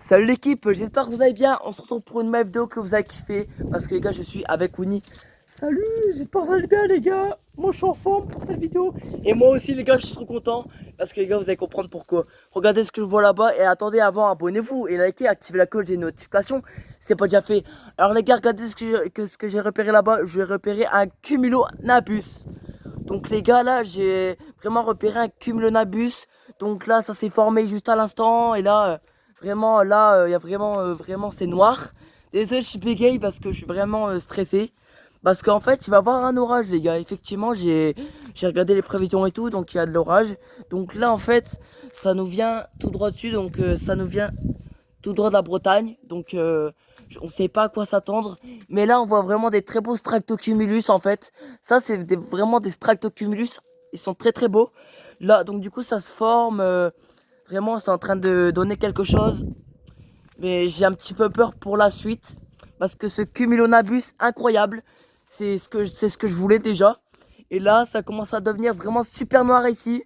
Salut l'équipe, j'espère que vous allez bien. On se retrouve pour une nouvelle vidéo que vous avez kiffé. Parce que les gars, je suis avec Winnie. Salut, j'espère que vous allez bien les gars. Moi je suis en forme pour cette vidéo. Et moi aussi les gars, je suis trop content. Parce que les gars, vous allez comprendre pourquoi. Regardez ce que je vois là-bas. Et attendez, avant, abonnez-vous et likez, activez la cloche des notifications. C'est pas déjà fait. Alors les gars, regardez ce que j'ai repéré là-bas. Je vais repérer un cumulonabus. Donc les gars, là, j'ai vraiment repéré un cumulonabus. Donc là, ça s'est formé juste à l'instant. Et là, vraiment, là, il y a vraiment, c'est noir. Désolé, je suis bégay parce que je suis vraiment stressé. Parce qu'en fait, il va y avoir un orage, les gars. Effectivement, j'ai regardé les prévisions et tout. Donc il y a de l'orage. Donc là, en fait, ça nous vient tout droit dessus. Donc ça nous vient tout droit de la Bretagne. Donc on sait pas à quoi s'attendre. Mais là, on voit vraiment des très beaux stractocumulus en fait. Ça, c'est vraiment des stractocumulus. Ils sont très très beaux. Là, donc du coup, ça se forme. Vraiment, c'est en train de donner quelque chose. Mais j'ai un petit peu peur pour la suite. Parce que ce cumulonabus incroyable, c'est ce que je voulais déjà. Et là, ça commence à devenir vraiment super noir ici.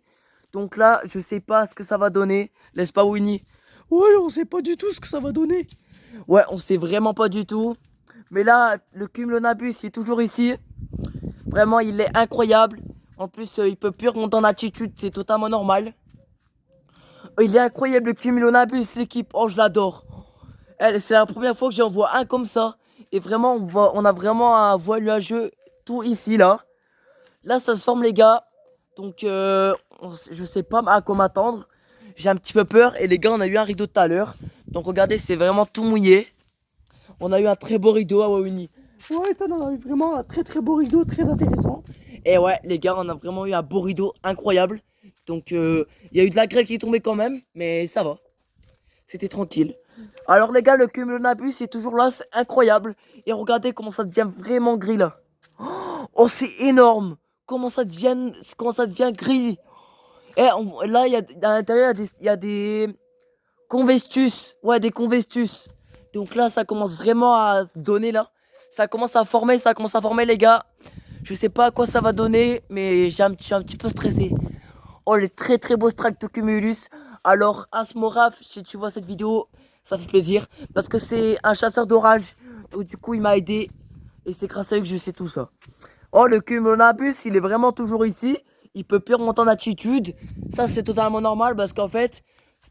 Donc là, je sais pas ce que ça va donner. N'est-ce pas, Winnie? Ouais, on sait pas du tout ce que ça va donner. Ouais, on sait vraiment pas du tout. Mais là, le cumulonabus, il est toujours ici. Vraiment, il est incroyable. En plus, il peut plus remonter en altitude, c'est totalement normal. Il est incroyable, le cumulonabus, l'équipe. Oh, je l'adore. C'est la première fois que j'en vois un comme ça. Et vraiment, on a vraiment un voile nuageux tout ici, là. Là, ça se forme, les gars. Donc, je sais pas à quoi m'attendre. J'ai un petit peu peur. Et les gars, on a eu un rideau tout à l'heure. Donc, regardez, c'est vraiment tout mouillé. On a eu un très beau rideau à Wawini. Ouais, on a eu vraiment un très très beau rideau, très intéressant. Et ouais, les gars, on a vraiment eu un beau rideau incroyable. Donc, il y a eu de la grêle qui est tombée quand même. Mais ça va. C'était tranquille. Alors, les gars, le cumulonabus est toujours là. C'est incroyable. Et regardez comment ça devient vraiment gris là. Oh, c'est énorme. Comment ça devient gris. Et là, à l'intérieur, il y a des convestus. Ouais, des convestus. Donc là, ça commence vraiment à se donner là. Ça commence à former, les gars. Je sais pas à quoi ça va donner, mais je suis un petit peu stressé. Oh, les très très beaux Stractocumulus. Alors, Asmoraf, si tu vois cette vidéo, ça fait plaisir. Parce que c'est un chasseur d'orage. Donc, du coup, il m'a aidé. Et c'est grâce à lui que je sais tout ça. Oh, le cumulonabus, il est vraiment toujours ici. Il peut plus remonter en altitude. Ça, c'est totalement normal parce qu'en fait,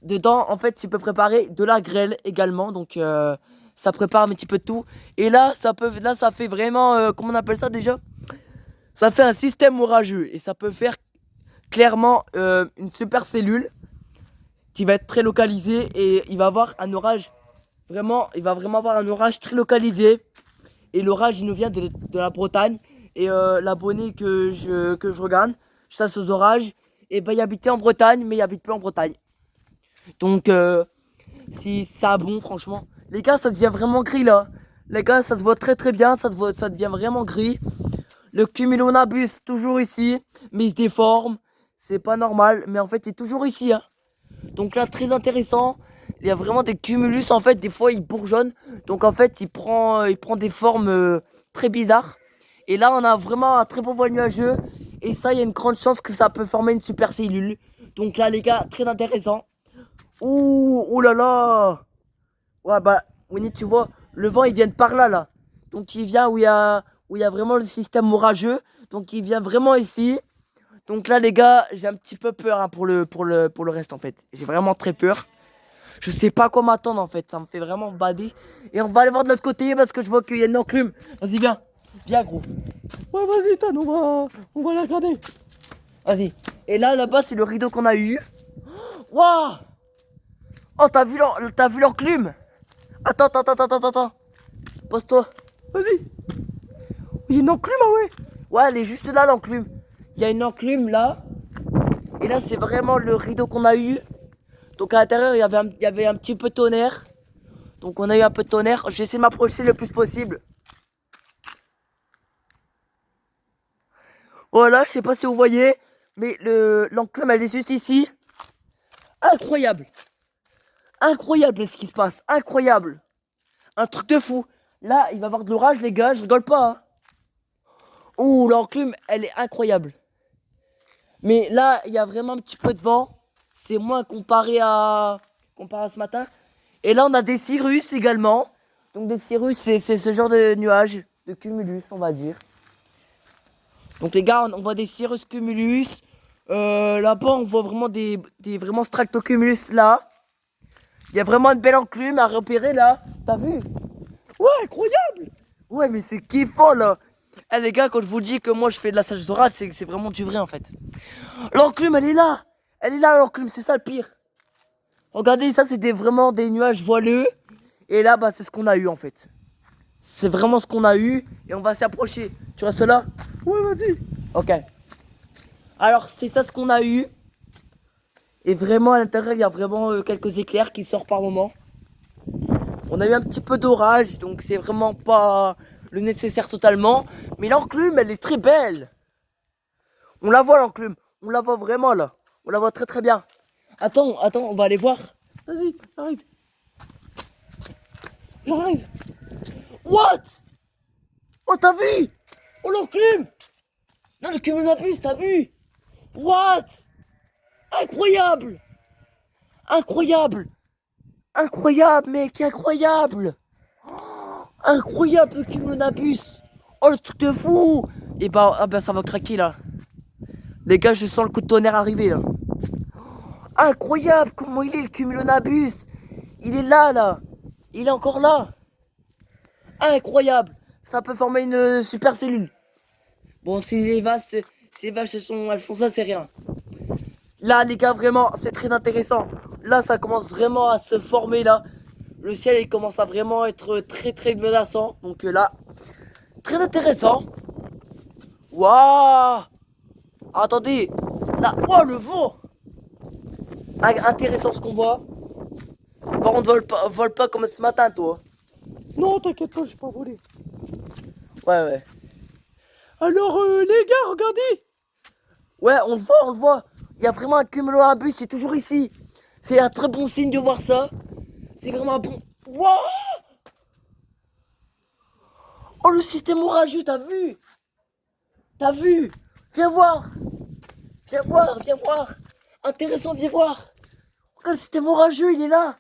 dedans, en fait, il peut préparer de la grêle également. Donc, ça prépare un petit peu de tout. Et là, ça fait vraiment, comment on appelle ça déjà? Ça fait un système orageux. Et ça peut faire clairement une super cellule qui va être très localisée. Et il va avoir un orage. Vraiment, il va vraiment avoir un orage très localisé. Et l'orage, il nous vient de la Bretagne. Et l'abonné que je regarde, je chasse aux orages, et ben il habitait en Bretagne, mais il habite plus en Bretagne. Donc, si ça bon, franchement. Les gars, ça devient vraiment gris là. Les gars, ça se voit très très bien, ça devient vraiment gris. Le cumulonabus, toujours ici, mais il se déforme. C'est pas normal, mais en fait, il est toujours ici. Hein. Donc là, très intéressant. Il y a vraiment des cumulus, en fait, des fois, il bourgeonne. Donc en fait, il prend des formes très bizarres. Et là, on a vraiment un très beau voile nuageux. Et ça, il y a une grande chance que ça peut former une super cellule. Donc là, les gars, très intéressant. Ouh, ouh là là. Ouais, bah, Winnie, tu vois, le vent, il vient de par là, là. Donc il vient où il y a vraiment le système orageux. Donc il vient vraiment ici. Donc là, les gars, j'ai un petit peu peur hein, pour le reste, en fait. J'ai vraiment très peur. Je sais pas quoi m'attendre, en fait. Ça me fait vraiment bader. Et on va aller voir de l'autre côté parce que je vois qu'il y a une enclume. Vas-y, viens. Viens, gros. Ouais, vas-y, Tan, on va la regarder. Vas-y. Et là, là-bas, c'est le rideau qu'on a eu. Waouh. Oh, t'as vu l'enclume? Attends. Pose-toi. Vas-y. Il y a une enclume, ah ouais? Ouais, elle est juste là, l'enclume. Il y a une enclume là. Et là, c'est vraiment le rideau qu'on a eu. Donc à l'intérieur, il y avait un petit peu de tonnerre. Donc on a eu un peu de tonnerre. J'essaie de m'approcher le plus possible. Voilà, je sais pas si vous voyez. Mais l'enclume, elle est juste ici. Incroyable. Incroyable ce qui se passe. Incroyable. Un truc de fou. Là, il va y avoir de l'orage, les gars. Je rigole pas. Hein. Ouh, l'enclume, elle est incroyable. Mais là, il y a vraiment un petit peu de vent. C'est moins comparé à ce matin. Et là, on a des cirrus également. Donc des cirrus, c'est ce genre de nuages, de cumulus, on va dire. Donc les gars, on voit des cirrus cumulus. Là-bas, on voit vraiment des vraiment stractocumulus là. Il y a vraiment une belle enclume à repérer là. T'as vu? Ouais, incroyable! Ouais, mais c'est kiffant là. Eh les gars, quand je vous dis que moi je fais de la sagesse orale, c'est vraiment du vrai en fait. L'enclume, elle est là. Elle est là, l'enclume, c'est ça le pire. Regardez, ça c'était vraiment des nuages voileux. Et là, bah, c'est ce qu'on a eu en fait. C'est vraiment ce qu'on a eu. Et on va s'approcher. Tu restes là? Ouais, vas-y. Ok. Alors, c'est ça ce qu'on a eu. Et vraiment, à l'intérieur, il y a vraiment quelques éclairs qui sortent par moment. On a eu un petit peu d'orage, donc c'est vraiment pas le nécessaire totalement. Mais l'enclume, elle est très belle. On la voit, l'enclume. On la voit vraiment là. On la voit très très bien. Attends, on va aller voir. Vas-y, arrive. J'arrive. What? Oh, t'as vu? Oh, l'enclume. Non, le cumulonimbus, t'as vu? What? Incroyable. Incroyable. Incroyable, mec, incroyable. Incroyable, le cumulonimbus. Oh, le truc de fou. Et bah, ah bah, ça va craquer là. Les gars, je sens le coup de tonnerre arriver là. Incroyable, comment il est le cumulonimbus. Il est là, là. Il est encore là. Incroyable. Ça peut former une super cellule. Bon, si les vaches, elles font ça, c'est rien. Là, les gars, vraiment, c'est très intéressant. Là, ça commence vraiment à se former, là. Le ciel, il commence à vraiment être très, très menaçant. Donc là, très intéressant. Waouh! Attendez. Là, oh, le vent! Intéressant ce qu'on voit. Par contre, vole pas comme ce matin, toi. Non, t'inquiète pas, j'ai pas volé. Ouais, ouais. Alors, les gars, regardez. Ouais, on le voit, on le voit. Il y a vraiment un cumulonimbus, c'est toujours ici. C'est un très bon signe de voir ça. C'est vraiment un bon... Wow! Oh, le système orageux, t'as vu? T'as vu? Viens voir. Viens voir, viens voir. Intéressant, viens voir. Regarde, le système orageux, il est là.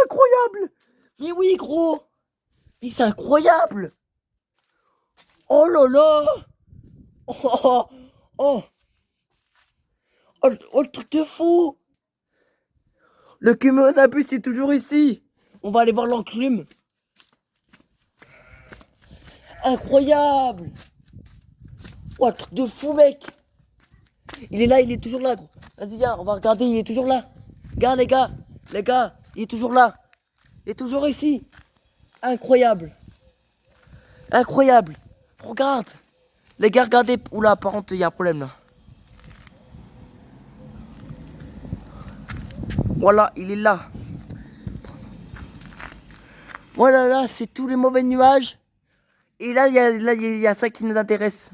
Incroyable. Mais oui, gros. Mais c'est incroyable. Oh là là. Oh, oh, oh. Oh, le truc de fou. Le cumulonimbus est toujours ici. On va aller voir l'enclume. Incroyable. Oh, le truc de fou, mec. Il est là, il est toujours là, gros. Vas-y, viens, on va regarder, il est toujours là. Regarde, les gars, il est toujours là. Il est toujours ici. Incroyable. Incroyable. Regarde. Les gars, regardez. Oula, par contre, il y a un problème là. Voilà, il est là. Voilà, là, c'est tous les mauvais nuages. Et là, il y a ça qui nous intéresse.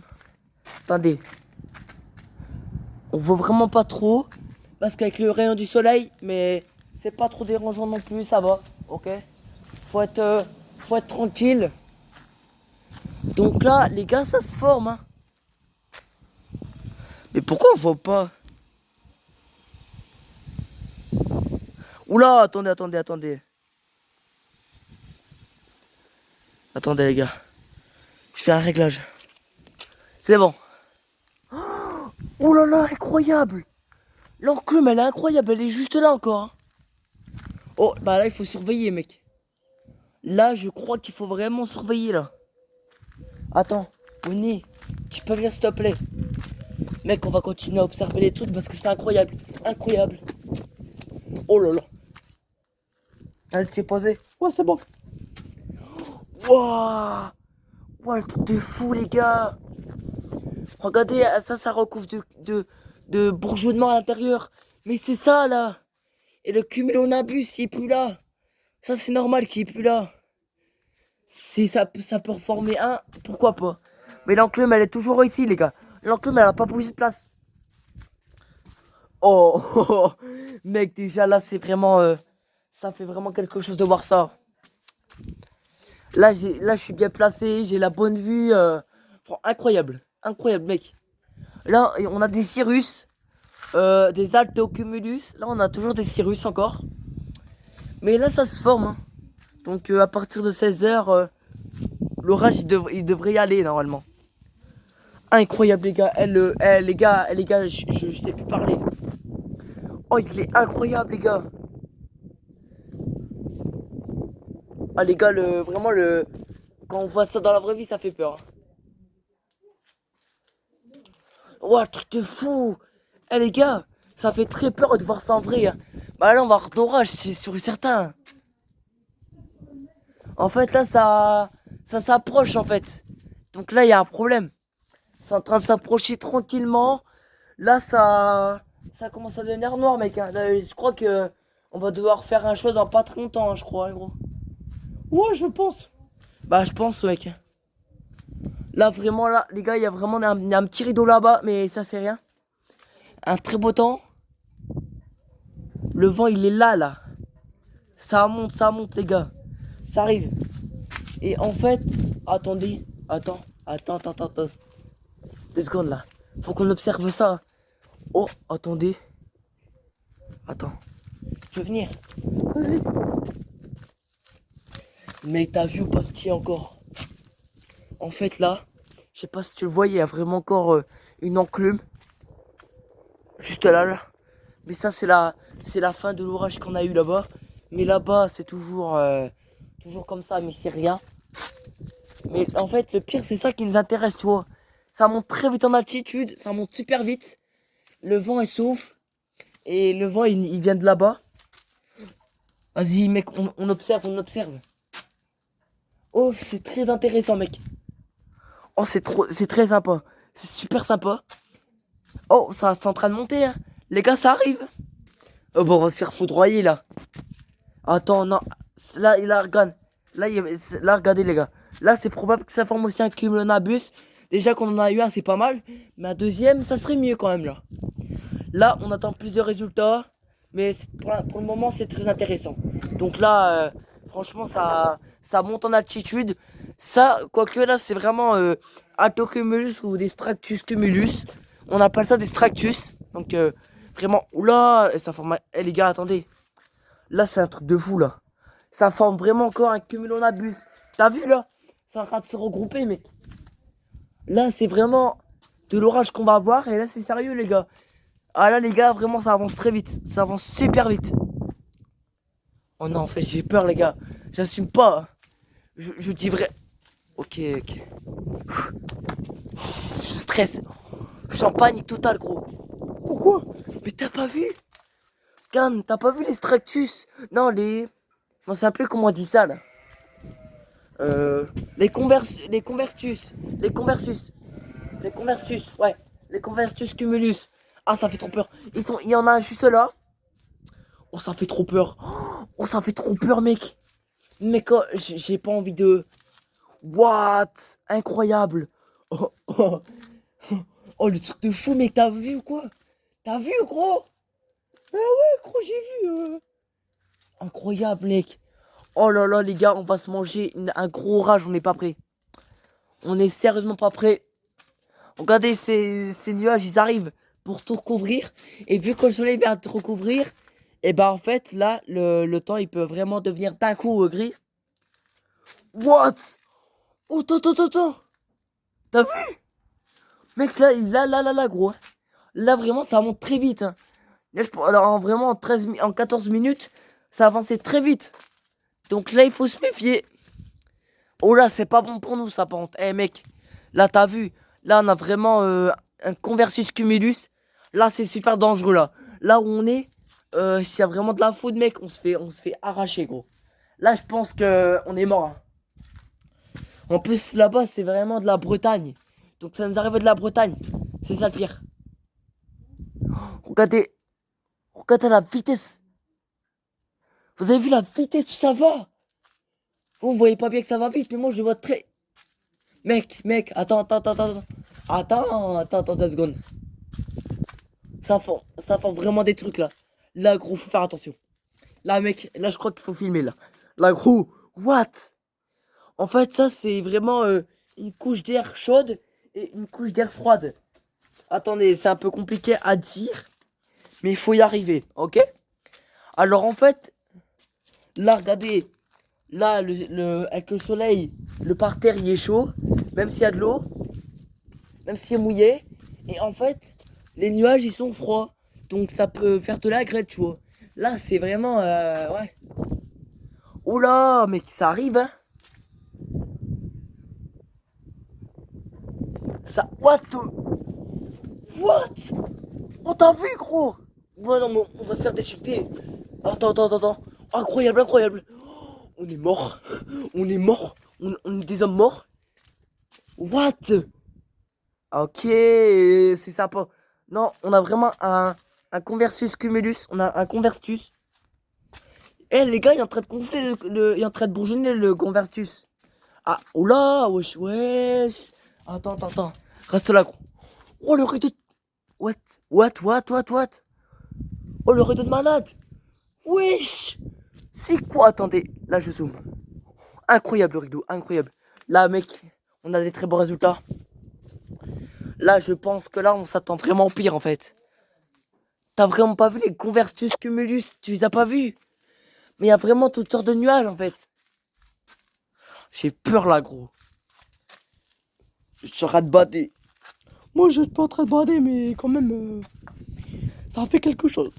Attendez. On voit vraiment pas trop. Parce qu'avec le rayon du soleil, mais c'est pas trop dérangeant non plus, ça va. Ok? Faut être tranquille. Donc là, les gars, ça se forme. Hein. Mais pourquoi on voit pas? Oula, attendez. Attendez, les gars. Je fais un réglage. C'est bon. Oh là là, incroyable. L'enclume, elle est incroyable. Elle est juste là encore. Hein. Oh, bah là, il faut surveiller, mec. Là, je crois qu'il faut vraiment surveiller, là. Attends, Winnie, tu peux venir, s'il te plaît. Mec, on va continuer à observer les trucs parce que c'est incroyable. Incroyable. Oh là là. Vas-y, tu es posé. Ouais, c'est bon. Waouh. Wow, le truc de fou, les gars. Regardez, ça recouvre de bourgeonnement à l'intérieur. Mais c'est ça, là. Et le cumulonimbus, il est plus là. Ça, c'est normal qu'il est plus là. Si ça peut reformer un, pourquoi pas. Mais l'enclume, elle est toujours ici, les gars. L'enclume, elle a pas bougé de place. Oh, oh, oh. Mec, déjà là, c'est vraiment... ça fait vraiment quelque chose de voir ça. Là, je suis bien placé, j'ai la bonne vue. Incroyable, incroyable, mec. Là, on a des cirrus, des altocumulus. Là, on a toujours des cirrus encore. Mais là, ça se forme. Hein. Donc, à partir de 16h, l'orage, il devrait y aller, normalement. Incroyable, les gars. Les gars, je t'ai plus parler. Oh, il est incroyable, les gars. Ah, les gars, vraiment, quand on voit ça dans la vraie vie, ça fait peur. Oh, un truc de fou. Eh, les gars, ça fait très peur de voir ça en vrai. Hein. Bah, là, on va avoir de l'orage, c'est sûr et certain. En fait, là, ça s'approche, en fait. Donc là, il y a un problème. C'est en train de s'approcher tranquillement. Là, ça commence à devenir noir, mec. Hein. Là, je crois que on va devoir faire un choix dans pas très longtemps, hein, je crois, hein, gros. Ouais, je pense. Bah, je pense, mec. Là, vraiment, là, les gars, il y a vraiment un petit rideau là-bas, mais ça, c'est rien. Un très beau temps. Le vent, il est là, là. Ça monte, les gars. Ça arrive. Et en fait, attendez, attends. 2 secondes, là. Faut qu'on observe ça. Oh, attendez. Attends. Tu veux venir? Vas-y. Mais t'as vu ou pas ce qu'il y a encore? En fait, là, je sais pas si tu le vois, il y a vraiment encore une enclume. Juste là, là. Mais ça, c'est la fin de l'orage qu'on a eu là-bas. Mais là-bas, c'est toujours comme ça, mais c'est rien. Mais en fait, le pire, c'est ça qui nous intéresse, tu vois. Ça monte très vite en altitude, ça monte super vite. Le vent, il souffle. Et le vent, il vient de là-bas. Vas-y, mec, on observe, on observe. Oh, c'est très intéressant, mec. Oh, c'est très sympa. C'est super sympa. Oh, ça, c'est en train de monter, hein. Les gars, ça arrive. Oh, bon, on va se faire foudroyer, là. Attends, non. Là, regarde. Là, regardez, les gars. Là, c'est probable que ça forme aussi un cumulonimbus. Déjà qu'on en a eu un, c'est pas mal. Mais un deuxième, ça serait mieux quand même, là. Là, on attend plus de résultats. Mais pour le moment, c'est très intéressant. Donc là, franchement, ça monte en altitude. Ça, quoique là, c'est vraiment Altocumulus ou des Stractus cumulus. On appelle ça des Stractus. Donc vraiment, oula, ça forme. Eh les gars, attendez. Là, c'est un truc de fou là. Ça forme vraiment encore un cumulonimbus. T'as vu là? C'est en train de se regrouper, mec. Là, c'est vraiment de l'orage qu'on va avoir. Et là, c'est sérieux, les gars. Ah là, les gars, vraiment, ça avance très vite. Ça avance super vite. Oh non, en fait, j'ai peur, les gars. J'assume pas. Je dis vrai. Ok, ok. Je stresse. Je suis en panique totale, gros. Pourquoi? Mais t'as pas vu? Calme, t'as pas vu les Stractus? Non, les. Je m'en sais plus comment on dit ça, là. Les Convertus. Les Conversus. Les Convertus, ouais. Les Convertus cumulus. Ah, ça fait trop peur. Il y en a un juste là. Oh, ça fait trop peur. Oh, ça fait trop peur, mec. Mec, oh, j'ai pas envie de. What? Incroyable. Oh, oh. Oh, le truc de fou, mec, t'as vu ou quoi? T'as vu, gros? Ah ouais, gros, j'ai vu. Incroyable, mec. Oh là là, les gars, on va se manger un gros orage, on n'est pas prêt. On est sérieusement pas prêt. Regardez, ces nuages, ils arrivent pour tout recouvrir. Et vu que le soleil vient te recouvrir, et ben en fait, là, le temps, il peut vraiment devenir d'un coup gris. What? Oh, attends. T'as vu? Mec, là, gros. Hein. Là, vraiment, ça monte très vite. Hein. Là, alors, vraiment, en 14 minutes, ça avançait très vite. Donc là, il faut se méfier. Oh là, c'est pas bon pour nous, ça pente. Eh, mec, là, t'as vu? Là, on a vraiment un Conversus cumulus. Là, c'est super dangereux, là. Là où on est, s'il y a vraiment de la faute, mec, on se fait arracher, gros. Là, je pense que on est mort. Hein. En plus, là-bas, c'est vraiment de la Bretagne. Donc, ça nous arrive de la Bretagne. C'est ça le pire. Regardez, regardez la vitesse. Vous avez vu la vitesse où ça va? Vous voyez pas bien que ça va vite, mais moi, je le vois très... Mec, attends. Attends 2 secondes. Ça fait vraiment des trucs, là. Là, gros, faut faire attention. Là, mec, là, je crois qu'il faut filmer, là. Là, gros, what? En fait, ça, c'est vraiment une couche d'air chaude et une couche d'air froide. Attendez, c'est un peu compliqué à dire, mais il faut y arriver, ok? Alors, en fait, Là, regardez. Là, avec le soleil, le parterre, il est chaud. Même s'il y a de l'eau. Même s'il est mouillé. Et en fait, les nuages, ils sont froids. Donc, ça peut faire de la grêle, tu vois. Là, c'est vraiment... ouais. Oula, mais ça arrive, hein. Ça... What? What? On t'a vu, gros? Ouais, non, mais on va se faire déchiqueter. Attends. Incroyable, incroyable. On est mort. On est mort. On est des hommes morts. What? Ok, c'est sympa. Non, on a vraiment un Conversus Cumulus. On a un Convertus. Eh les gars, il est en train de gonfler il est en train de bourgeonner le Convertus. Ah, oula, wesh, wesh. Attends. Reste là, gros. Oh, le rideau de... What? Oh, le rideau de malade. Wesh. C'est quoi? Attendez, là je zoome. Incroyable le rideau, incroyable. Là, mec, on a des très bons résultats. Là, je pense que là, on s'attend vraiment au pire, en fait. T'as vraiment pas vu les Conversus Cumulus? Tu les as pas vus? Mais il y a vraiment toutes sortes de nuages, en fait. J'ai peur, là, gros. Je suis en train de bader. Moi, je suis pas en train de bader, mais quand même, ça a fait quelque chose.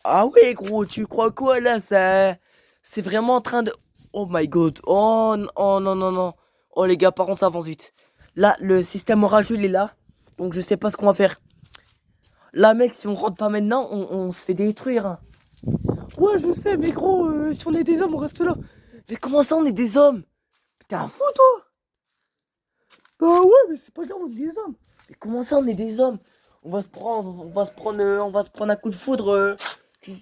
Ah ouais, gros, tu crois quoi, là? C'est vraiment en train de... Oh my god. Oh non. Oh, les gars, par contre, ça avance vite. Là, le système orageux, il est là. Donc, je sais pas ce qu'on va faire. Là, mec, si on rentre pas maintenant, on se fait détruire, hein. Ouais, je sais, mais gros, si on est des hommes, on reste là. Mais comment ça, on est des hommes? T'es un fou, toi? Bah ouais, mais c'est pas grave, on est des hommes. Mais comment ça, on est des hommes? On va se prendre un coup de foudre.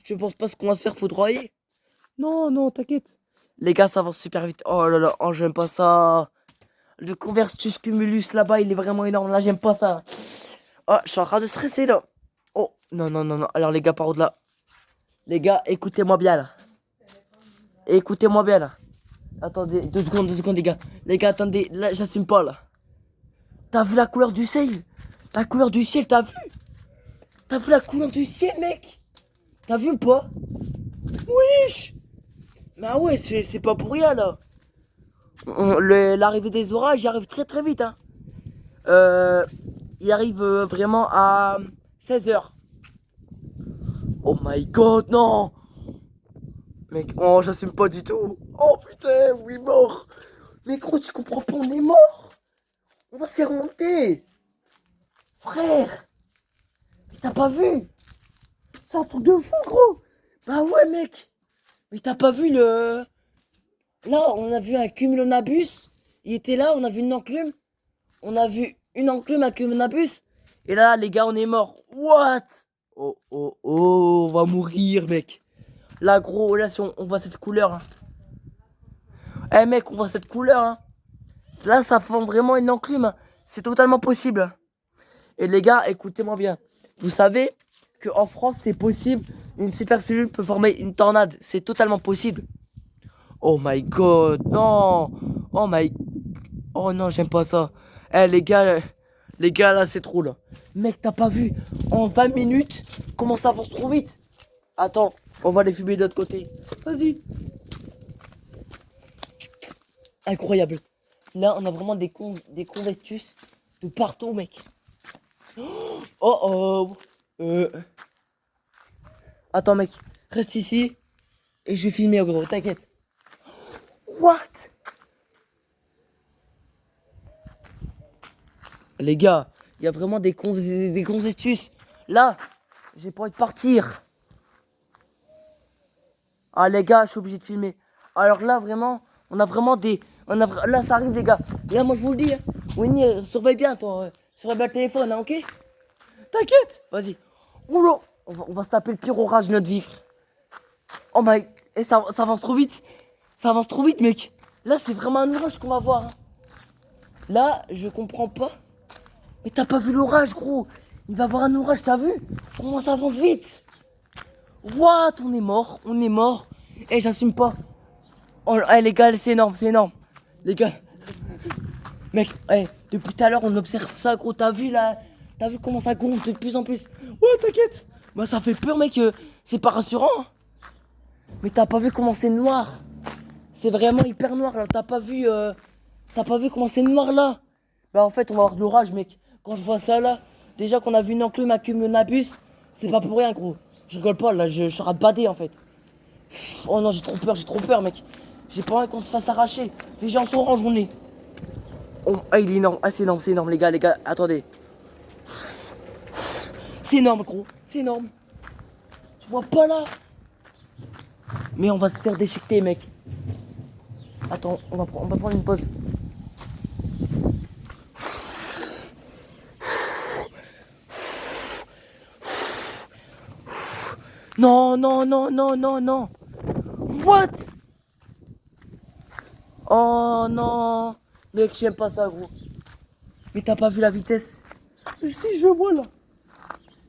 Tu penses pas ce qu'on va se faire foudroyer? Non, t'inquiète. Les gars, ça avance super vite. Oh là là, oh, j'aime pas ça. Le Conversus Cumulus là-bas, il est vraiment énorme. Là, j'aime pas ça. Oh, je suis en train de stresser là. Oh, non. Alors, les gars, par où de là? Les gars, écoutez-moi bien là. Écoutez-moi bien là. Attendez, 2 secondes, les gars. Les gars, attendez, là, j'assume pas là. T'as vu la couleur du ciel? La couleur du ciel, t'as vu? T'as vu la couleur du ciel, mec? T'as vu ou pas? Wesh! Bah ouais, c'est pas pour rien là. L'arrivée des orages, il arrive très très vite, hein. Il arrive vraiment à 16h. Oh my god, non! Mec, oh, j'assume pas du tout. Oh putain, oui, mort. Mais gros, tu comprends pas, on est mort. On va s'y remonter. Frère, t'as pas vu? C'est un truc de fou, gros. Bah ouais, mec. Mais t'as pas vu le... Là, on a vu un cumulonabus. Il était là, on a vu une enclume. On a vu une enclume, un cumulonabus. Et là, les gars, on est mort. What? Oh, on va mourir, mec. Là, gros, là, si on voit cette couleur. Hein. Eh, mec, on voit cette couleur. Hein. Là, ça forme vraiment une enclume. Hein. C'est totalement possible. Et les gars, écoutez-moi bien. Vous savez qu'en France, c'est possible. Une supercellule peut former une tornade. C'est totalement possible. Oh my god, non. Oh my... Oh non, j'aime pas ça. Eh, les gars, là, c'est trop, là. Mec, t'as pas vu? En 20 minutes, comment ça avance trop vite? Attends, on va les fumer de l'autre côté. Vas-y. Incroyable. Là, on a vraiment des convectus de partout, mec. Oh. Attends, mec. Reste ici. Et je vais filmer, gros. T'inquiète. What? Les gars, il y a vraiment des convectus. Là, j'ai pas envie de partir. Ah, les gars, je suis obligé de filmer. Alors là, vraiment, on a vraiment des... Là, ça arrive, les gars. Là, moi, je vous le dis. Hein. Winnie, surveille bien, toi. Surveille bien le téléphone, hein, ok? T'inquiète. Vas-y. Oula. On va se taper le pire orage de notre vie, frère. Oh my... Et ça avance trop vite. Ça avance trop vite, mec. Là, c'est vraiment un orage qu'on va voir. Hein. Là, je comprends pas. Mais t'as pas vu l'orage, gros. Il va y avoir un orage, t'as vu? Comment ça avance vite? What? On est mort. Eh, j'assume pas. Oh, les gars, c'est énorme. Les gars. Mec, depuis tout à l'heure, on observe ça, gros. T'as vu là? T'as vu comment ça gonfle de plus en plus? Ouais, t'inquiète. Bah, ça fait peur, mec. C'est pas rassurant. Hein. Mais t'as pas vu comment c'est noir? C'est vraiment hyper noir là. T'as pas vu comment c'est noir là? Bah en fait on va avoir de l'orage mec. Quand je vois ça là, déjà qu'on a vu une enclume à cumulonimbus, c'est pas pour rien gros. Je rigole pas là, je suis badé en fait. Oh non j'ai trop peur mec. J'ai pas envie qu'on se fasse arracher. Déjà on s'orange on est. Oh, ah il est énorme, ah c'est énorme les gars, attendez. C'est énorme gros, c'est énorme. Tu vois pas là? Mais on va se faire déchiqueter mec. Attends, on va prendre une pause. Non, non, non, non, non, non. What? Oh non. Mec, j'aime pas ça, gros. Mais t'as pas vu la vitesse? Si, je vois là.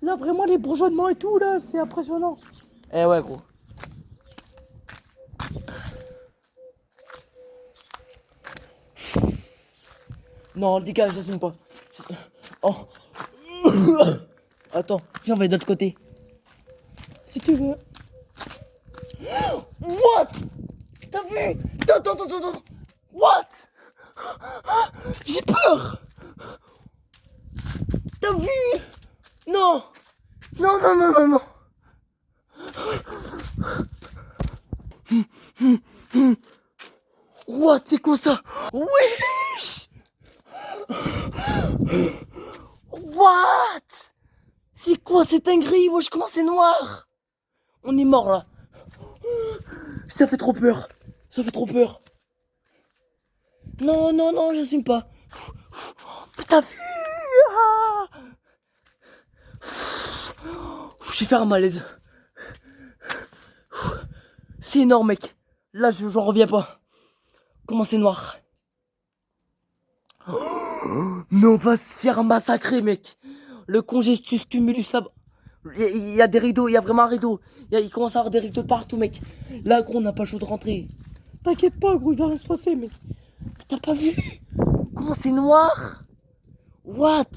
Là, vraiment, les bourgeonnements et tout, là, c'est impressionnant. Eh ouais, gros. Non, les gars, j'assume pas. Oh. Attends, viens, on va de l'autre côté. Si tu veux. What? T'as vu? Attends. What? J'ai peur. T'as vu? Non. Non. What? C'est quoi ça? Wesh! What? C'est quoi cette dinguerie? Wesh, comment c'est noir? On est mort là. Ça fait trop peur. Non, j'assume pas. T'as vu? Ah, j'ai fait un malaise. C'est énorme, mec. Là, j'en reviens pas. Comment c'est noir? Mais on va se faire massacrer, mec. Le congestus cumulus là-bas. Il y a des rideaux, il y a vraiment un rideau. Il commence à y avoir des rideaux partout, mec. Là, gros, on n'a pas le choix de rentrer. T'inquiète pas, gros, il va rien se passer, mec. T'as pas vu? Comment c'est noir? What?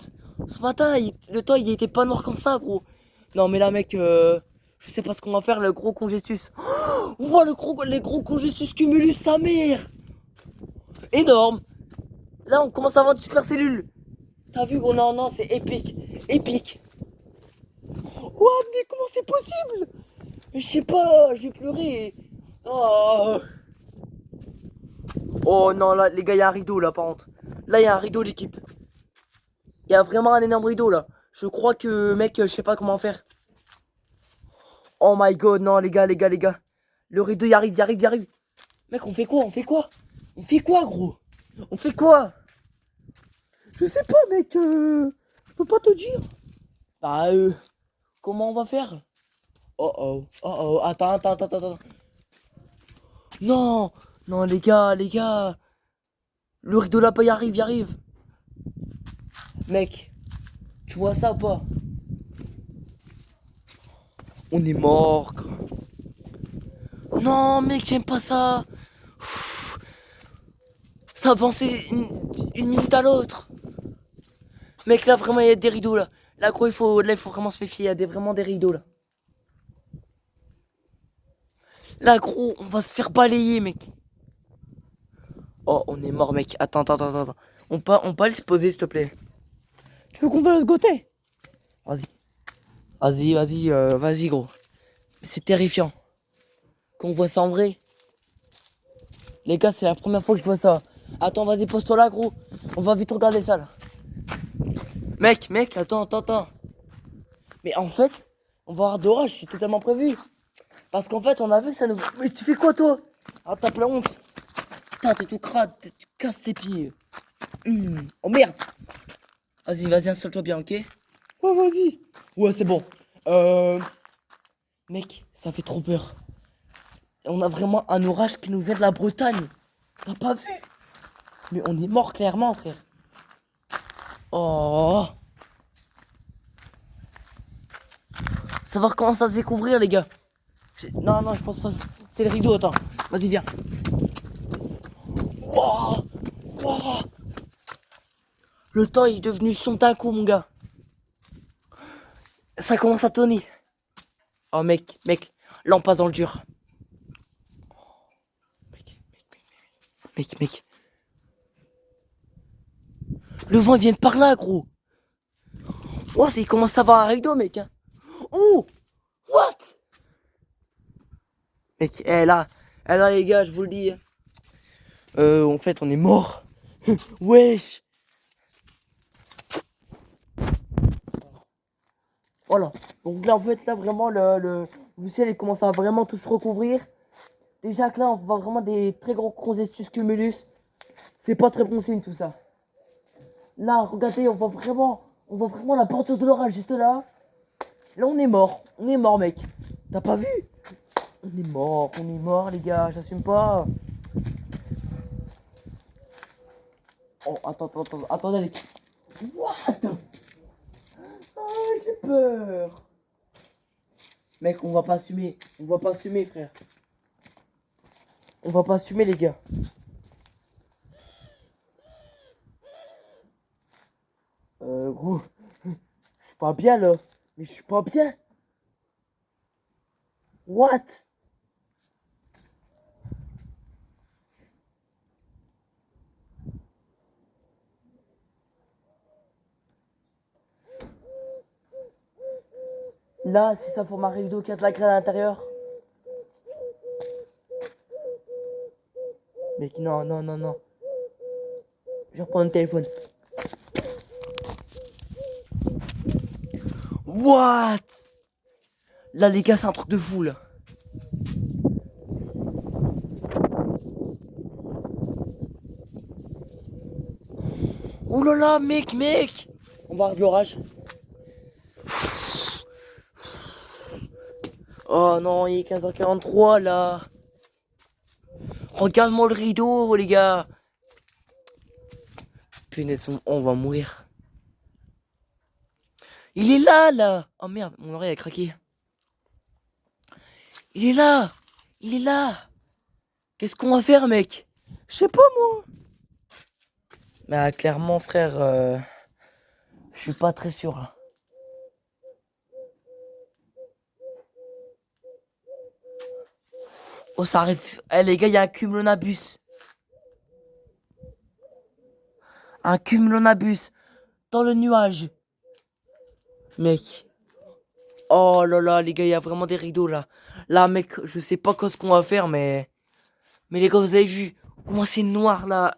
Ce matin, le toit, il était pas noir comme ça, gros. Non, mais là, mec, je sais pas ce qu'on va faire, le gros congestus. Oh, les gros congestus cumulus, sa mère. Énorme. Là, on commence à avoir des super cellules. T'as vu, gros? Non, c'est épique. Épique. What? Mais comment c'est possible? Je sais pas, je vais pleurer. Oh. Oh non, là, les gars, il y a un rideau, là, par contre. Là, il y a un rideau, l'équipe. Il y a vraiment un énorme rideau, là. Je crois que, mec, je sais pas comment faire. Oh my god, non, les gars. Le rideau, il arrive. Mec, on fait quoi, gros? On fait quoi? Je sais pas, mec, je peux pas te dire. Bah, comment on va faire? Oh, attends. Non, les gars. Le rideau là-bas, il arrive. Mec, tu vois ça ou pas? On est mort. Non, mec, j'aime pas ça. Ça avançait une minute à l'autre. Mec, là, vraiment, il y a des rideaux, là. Là, gros, il faut vraiment se méfier. Il y a vraiment des rideaux, là. Là, gros, on va se faire balayer, mec. Oh, on est mort, mec. Attends. On peut aller se poser, s'il te plaît. Tu veux qu'on va se goûter? Vas-y, gros. C'est terrifiant. Qu'on voit ça en vrai. Les gars, c'est la première fois que je vois ça. Attends, vas-y, pose-toi là, gros. On va vite regarder ça, là. Mec, attends. Mais en fait, on va avoir de l'orage, c'est totalement prévu. Parce qu'en fait, on a vu que ça nous... Mais tu fais quoi, toi? Ah, tape la honte. Putain, t'es tout crade, tu casses tes pieds. Oh, merde. Vas-y, installe-toi bien, ok? Ouais, vas-y. Ouais, c'est bon. Mec, ça fait trop peur. On a vraiment un orage qui nous vient de la Bretagne. T'as pas vu? Mais on est mort clairement, frère. Oh. Ça va recommencer à se découvrir, les gars. Non, je pense pas. C'est le rideau, attends. Vas-y, viens. Wow. Le temps est devenu son d'un coup, mon gars. Ça commence à tonner. Oh, mec. Là, on passe dans le dur. Mec. Le vent, il vient de par là, gros. Oh, il commence à avoir un rideau, mec. Hein. Oh! What? Mec, là, les gars, je vous le dis. En fait, on est mort. Wesh. Voilà. Donc là, en fait, là, vraiment, le ciel, il commence à vraiment tout se recouvrir. Déjà que là, on voit vraiment des très gros congestus cumulus. C'est pas très bon signe, tout ça. Là, regardez, on voit vraiment la porte de l'orage juste là. Là, on est mort. On est mort, mec. T'as pas vu? On est mort, les gars. J'assume pas. Oh, attendez, les... What? Oh, j'ai peur. Mec, on va pas assumer. On va pas assumer, frère. On va pas assumer, les gars. Gros, je suis pas bien, là. Mais je suis pas bien. What? Là, si ça forme un rideau qui a de la grêle à l'intérieur. Mec, non. Je vais reprendre le téléphone. What? Là, les gars, c'est un truc de fou, là. Oh là là, mec. On va avoir de l'orage. Oh non, il est 15h43, là. Regarde-moi le rideau, les gars. Punaise, on va mourir. Il est là. Oh merde, mon oreille a craqué. Il est là. Qu'est-ce qu'on va faire, mec? Je sais pas, moi. Bah, clairement, frère, je suis pas très sûr, là. Oh, ça arrive. Eh, les gars, il y a un cumulonabus. Un cumulonabus dans le nuage. Mec. Oh là là, les gars, il y a vraiment des rideaux, là. Là, mec, je sais pas ce qu'on va faire, mais... Mais les gars, vous avez vu comment c'est noir, là?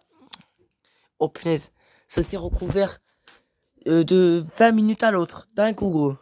Oh, punaise. Ça s'est recouvert de 20 minutes à l'autre. D'un coup, gros.